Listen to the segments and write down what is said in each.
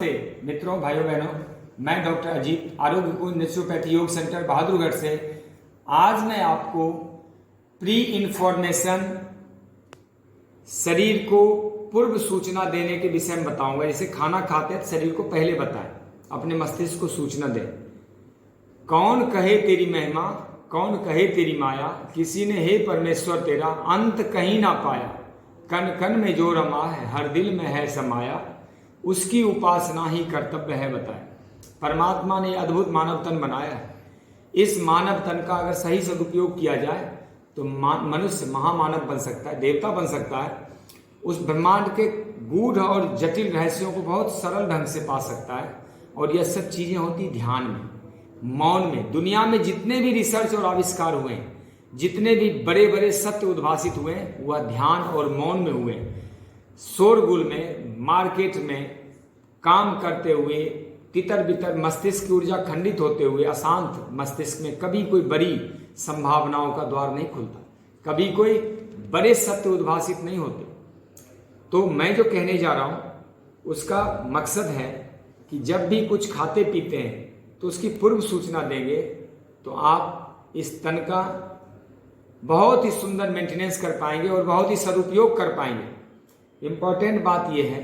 नमस्ते मित्रों, भाइयों बहनों, मैं डॉक्टर अजीत, आरोग्य कुंज नेचुरोपैथी योग सेंटर बहादुरगढ़ से। आज मैं आपको प्री इंफॉर्मेशन, शरीर को पूर्व सूचना देने के विषय में बताऊंगा। जैसे खाना खाते हैं शरीर को पहले बताएं, अपने मस्तिष्क को सूचना दें। कौन कहे तेरी महिमा, कौन कहे तेरी माया, किसी ने हे परमेश्वर तेरा अंत कहीं ना पाया। कण कण में जो रमा है, हर दिल में है समाया, उसकी उपासना ही कर्तव्य है बताए। परमात्मा ने अद्भुत मानव तन बनाया है। इस मानव तन का अगर सही सदुपयोग किया जाए तो मनुष्य महामानव बन सकता है, देवता बन सकता है। उस ब्रह्मांड के गूढ़ और जटिल रहस्यों को बहुत सरल ढंग से पा सकता है। और यह सब चीजें होती ध्यान में, मौन में। दुनिया में जितने भी रिसर्च और आविष्कार हुए हैं, जितने भी बड़े बड़े सत्य उद्भासित हुए हैं, वह ध्यान और मौन में हुए। शोरगुल में, मार्केट में काम करते हुए, तितर बितर मस्तिष्क की ऊर्जा खंडित होते हुए, अशांत मस्तिष्क में कभी कोई बड़ी संभावनाओं का द्वार नहीं खुलता, कभी कोई बड़े सत्य उद्भासित नहीं होते। तो मैं जो कहने जा रहा हूं उसका मकसद है कि जब भी कुछ खाते पीते हैं तो उसकी पूर्व सूचना देंगे तो आप इस तन का बहुत ही सुंदर मेंटेनेंस कर पाएंगे और बहुत ही सदुपयोग कर पाएंगे। इंपॉर्टेंट बात यह है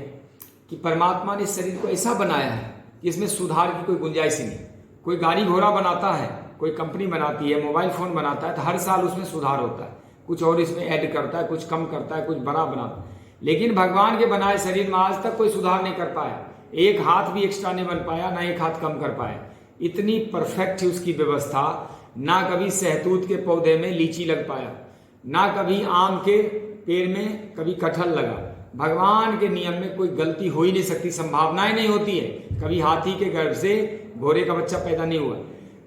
कि परमात्मा ने शरीर को ऐसा बनाया है कि इसमें सुधार की कोई गुंजाइश ही नहीं। कोई गाड़ी घोड़ा बनाता है, कोई कंपनी बनाती है, मोबाइल फोन बनाता है, तो हर साल उसमें सुधार होता है, कुछ और इसमें ऐड करता है, कुछ कम करता है, कुछ बड़ा बनाता है। लेकिन भगवान के बनाए शरीर में आज तक कोई सुधार नहीं कर पाया। एक हाथ भी एक्स्ट्रा नहीं बन पाया, ना एक हाथ कम कर पाया। इतनी परफेक्ट है उसकी व्यवस्था। ना कभी सहतूत के पौधे में लीची लग पाया, ना कभी आम के पेड़ में कभी कटहल लगा। भगवान के नियम में कोई गलती हो ही नहीं सकती, संभावनाएं नहीं होती है। कभी हाथी के गर्भ से घोड़े का बच्चा पैदा नहीं हुआ।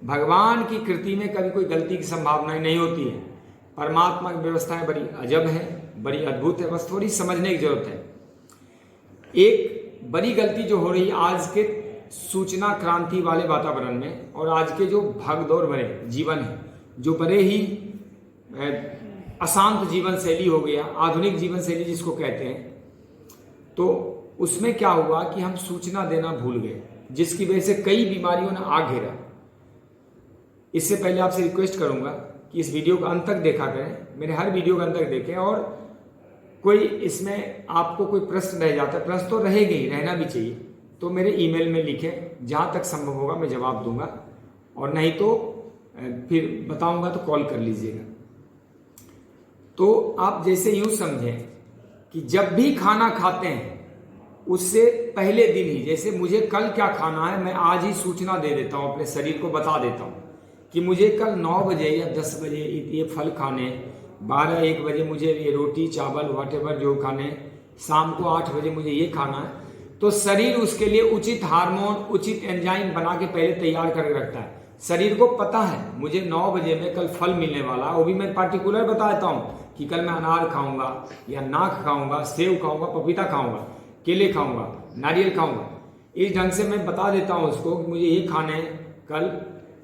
भगवान की कृति में कभी कोई गलती की संभावनाएं नहीं होती है। परमात्मा की व्यवस्थाएं बड़ी अजब है, बड़ी अद्भुत है, बस थोड़ी समझने की जरूरत है। एक बड़ी गलती जो हो रही है आज के सूचना क्रांति वाले वातावरण में और आज के जो भागदौड़ भरे जीवन है, जो बड़े ही अशांत जीवन शैली हो गया, आधुनिक जीवन शैली जिसको कहते हैं, तो उसमें क्या हुआ कि हम सूचना देना भूल गए, जिसकी वजह से कई बीमारियों ने आ घेरा। इससे पहले आपसे रिक्वेस्ट करूंगा कि इस वीडियो को अंत तक देखा करें, मेरे हर वीडियो को अंत तक देखें। और कोई इसमें आपको कोई प्रश्न रह जाता है, प्रश्न तो रहेगा ही, रहना भी चाहिए, तो मेरे ईमेल में लिखें, जहां तक संभव होगा मैं जवाब दूंगा, और नहीं तो फिर बताऊंगा तो कॉल कर लीजिएगा। तो आप जैसे यूं समझें कि जब भी खाना खाते हैं उससे पहले दिन ही, जैसे मुझे कल क्या खाना है, मैं आज ही सूचना दे देता हूं, अपने शरीर को बता देता हूं कि मुझे कल 9 बजे या 10 बजे ये फल खाने, 12-1 बजे मुझे ये रोटी चावल व्हाटएवर जो खाने, शाम को 8 बजे मुझे ये खाना है। तो शरीर उसके लिए उचित हार्मोन, उचित एंजाइम बना के पहले तैयार करके रखता है। शरीर को पता है मुझे 9 बजे में कल फल मिलने वाला, वो भी मैं पार्टिकुलर बता देता हूँ कि कल मैं अनार खाऊंगा या नाक खाऊंगा, सेव खाऊंगा, पपीता खाऊंगा, केले खाऊंगा, नारियल खाऊंगा। इस ढंग से मैं बता देता हूँ उसको कि मुझे ये खाने हैं कल,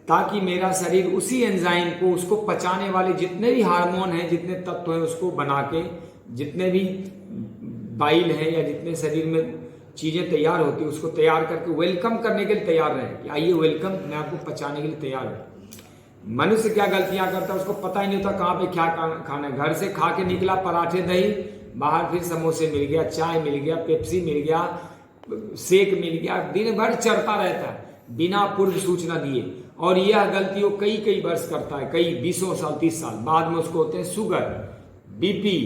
ताकि मेरा शरीर उसी एंजाइम को, उसको पचाने वाले जितने भी हार्मोन हैं, जितने तत्व हैं, उसको बना के, जितने भी बाइल है या जितने शरीर में चीजें तैयार होती है उसको तैयार करके वेलकम करने के लिए तैयार रहे कि आइए वेलकम, मैं आपको पचाने के लिए तैयार हूं। मनुष्य क्या गलतियां करता है उसको पता ही नहीं होता कहाँ पे क्या खाना है। घर से खा के निकला पराठे दही, बाहर फिर समोसे मिल गया, चाय मिल गया, पेप्सी मिल गया, शेक मिल गया, दिन भर चढ़ता रहता है बिना पूर्व सूचना दिए। और यह गलती वो कई वर्ष करता है, कई 20 साल 30 साल बाद में उसको होते हैं शुगर, बीपी,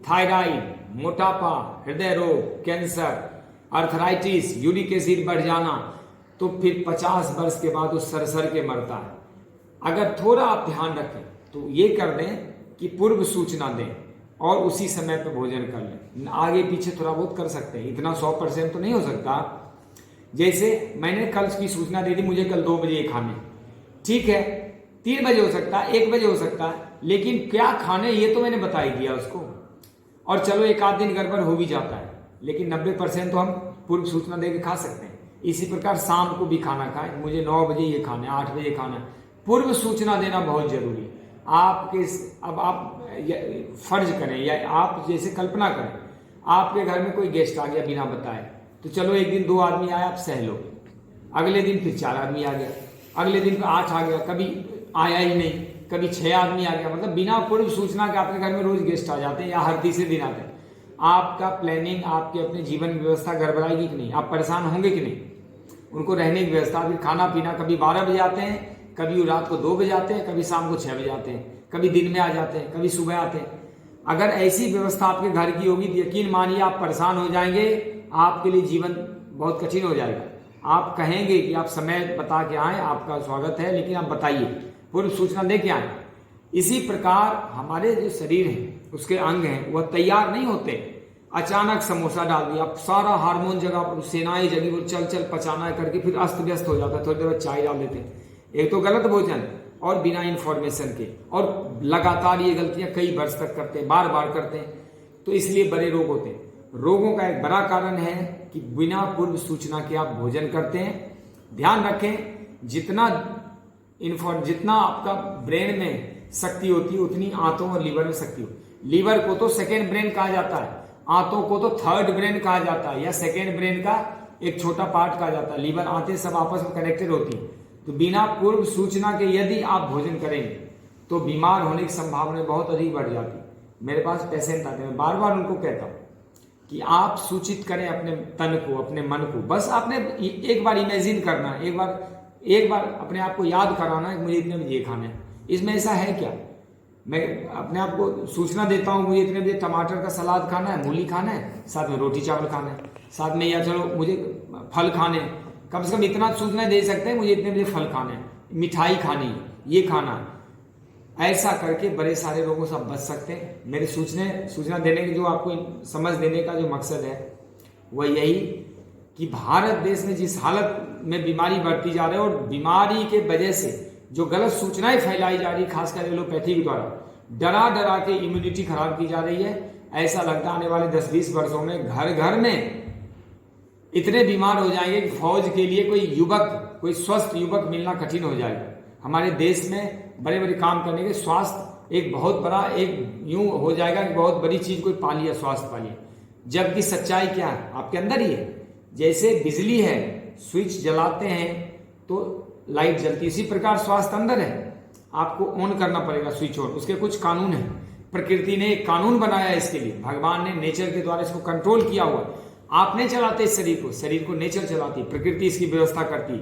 थायराइड, मोटापा, हृदय रोग, कैंसर, अर्थराइटिस, यूरिक एसिड बढ़ जाना। तो फिर 50 वर्ष के बाद वो सर के मरता है। अगर थोड़ा आप ध्यान रखें तो ये कर दें कि पूर्व सूचना दें और उसी समय पर भोजन कर लें। आगे पीछे थोड़ा बहुत कर सकते हैं, इतना 100% तो नहीं हो सकता। जैसे मैंने कल की सूचना दे दी मुझे कल 2 बजे खाने, ठीक है, 3 बजे हो सकता है, 1 बजे हो सकता है, लेकिन क्या खाने ये तो मैंने बता ही दिया उसको। और चलो एक आध दिन गड़बड़ हो भी जाता है, लेकिन 90% तो हम पूर्व सूचना दे के खा सकते हैं। इसी प्रकार शाम को भी खाना खाएं, मुझे 9 बजे ये खाना है, 8 बजे खाना है। पूर्व सूचना देना बहुत जरूरी है। आपके अब आप फर्ज करें या आप जैसे कल्पना करें, आपके घर में कोई गेस्ट आ गया बिना बताए, तो चलो एक दिन 2 आदमी आया, आप सह लो, अगले दिन फिर 4 आदमी आ गया, अगले दिन 8 आ गया, कभी आया ही नहीं, कभी 6 आदमी आ गया। मतलब बिना पूर्व सूचना के आपके घर में रोज गेस्ट आ जाते हैं या हर तीसरे दिन आते हैं। आपका प्लानिंग, आपके अपने जीवन व्यवस्था गड़बड़ाएगी कि नहीं? आप परेशान होंगे कि नहीं? उनको रहने की व्यवस्था, फिर खाना पीना, कभी 12 बजे आते हैं, कभी रात को 2 बजे आते हैं, कभी शाम को 6 बजे आते हैं, कभी दिन में आ जाते हैं, कभी सुबह आते हैं। अगर ऐसी व्यवस्था आपके घर की होगी तो यकीन मानिए आप परेशान हो जाएंगे, आपके लिए जीवन बहुत कठिन हो जाएगा। आप कहेंगे कि आप समय बता के आए, आपका स्वागत है, लेकिन आप बताइए, पूर्व सूचना दे के आए। इसी प्रकार हमारे जो शरीर है, उसके अंग हैं, वह तैयार नहीं होते। अचानक समोसा डाल दिया, सारा हार्मोन जगह पर, सेनाएं जगी, वो चल चल पचाना करके फिर अस्त व्यस्त हो जाता है। थोड़ी देर बाद चाय डाल देते हैं। एक तो गलत भोजन और बिना इंफॉर्मेशन के, और लगातार ये गलतियां कई वर्ष तक करते हैं, बार बार करते हैं, तो इसलिए बड़े रोग होते हैं। रोगों का एक बड़ा कारण है कि बिना पूर्व सूचना के आप भोजन करते हैं। ध्यान रखें, जितना आपका ब्रेन में शक्ति होती है उतनी आंतों और लीवर में शक्ति होती है। लीवर को तो सेकेंड ब्रेन कहा जाता है, आंतों को तो थर्ड ब्रेन कहा जाता है, या सेकेंड ब्रेन का एक छोटा पार्ट कहा जाता है। लीवर, आंतें सब आपस में कनेक्टेड होती है। तो बिना पूर्व सूचना के यदि आप भोजन करेंगे तो बीमार होने की संभावना बहुत अधिक बढ़ जाती है। मेरे पास पेशेंट आते हैं, बार बार उनको कहता हूं कि आप सूचित करें अपने तन को, अपने मन को। बस आपने एक बार इमेजिन करना है, एक बार अपने आप को याद कराना है, मुझे इतने बजे खाना है। इसमें ऐसा है क्या? मैं अपने आप को सूचना देता हूँ, मुझे इतने बजे टमाटर का सलाद खाना है, मूली खाना है, साथ में रोटी चावल खाना है, साथ में या चलो मुझे फल खाने, कम से कम इतना सूचना दे सकते हैं, मुझे इतने बजे फल खाने हैं, मिठाई खानी, ये खाना। ऐसा करके बड़े सारे लोगों से आप बच सकते हैं। मेरे सूचना देने के जो आपको समझ देने का जो मकसद है वह यही कि भारत देश में जिस हालत में बीमारी बढ़ती जा रही है, और बीमारी के वजह से जो गलत सूचनाएं फैलाई जा रही, खासकर एलोपैथी के द्वारा डरा डरा के इम्यूनिटी खराब की जा रही है। ऐसा लगता है आने वाले 10-20 वर्षों में घर घर में इतने बीमार हो जाएंगे कि फौज के लिए कोई स्वस्थ युवक मिलना कठिन हो जाएगा। हमारे देश में बड़े बड़े काम करने के स्वास्थ्य एक बहुत बड़ा, एक यूं हो जाएगा कि बहुत बड़ी चीज कोई पा लिया, स्वास्थ्य पा लिया, जबकि सच्चाई क्या है? आपके अंदर ही है। जैसे बिजली है, स्विच जलाते हैं तो लाइट जलती है, इसी प्रकार स्वास्थ्य अंदर है, आपको ऑन करना पड़ेगा स्विच ऑन। उसके कुछ कानून है, प्रकृति ने एक कानून बनाया है इसके लिए, भगवान ने नेचर के द्वारा इसको कंट्रोल किया हुआ। आप नहीं चलाते इस शरीर को नेचर चलाती, प्रकृति इसकी व्यवस्था करती।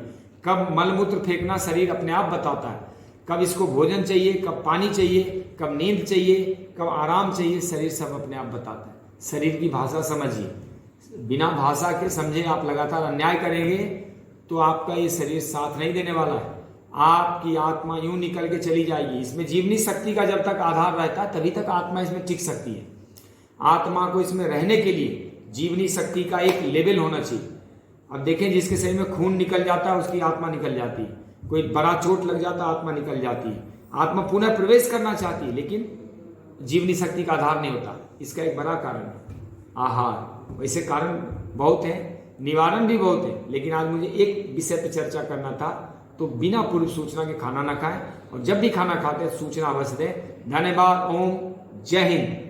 कब मलमूत्र फेंकना शरीर अपने आप बताता है, कब इसको भोजन चाहिए, कब पानी चाहिए, कब नींद चाहिए, कब आराम चाहिए, शरीर सब अपने आप बताता है। शरीर की भाषा समझिए, बिना भाषा के समझे आप लगातार अन्याय करेंगे तो आपका ये शरीर साथ नहीं देने वाला है। आपकी आत्मा यूं निकल के चली जाएगी। इसमें जीवनी शक्ति का जब तक आधार रहता है तभी तक आत्मा इसमें टिक सकती है। आत्मा को इसमें रहने के लिए जीवनी शक्ति का एक लेवल होना चाहिए। अब देखें, जिसके शरीर में खून निकल जाता है उसकी आत्मा निकल जाती है, कोई बड़ा चोट लग जाता है आत्मा निकल जाती है, आत्मा पुनः प्रवेश करना चाहती है, लेकिन जीवनी शक्ति का आधार नहीं होता। इसका एक बड़ा कारण है आहार। वैसे कारण बहुत है, निवारण भी बहुत है, लेकिन आज मुझे एक विषय पर चर्चा करना था। तो बिना पूर्व सूचना के खाना ना खाएं, और जब भी खाना खाते हैं सूचना अवश्य दें। धन्यवाद। ओम जय हिंद।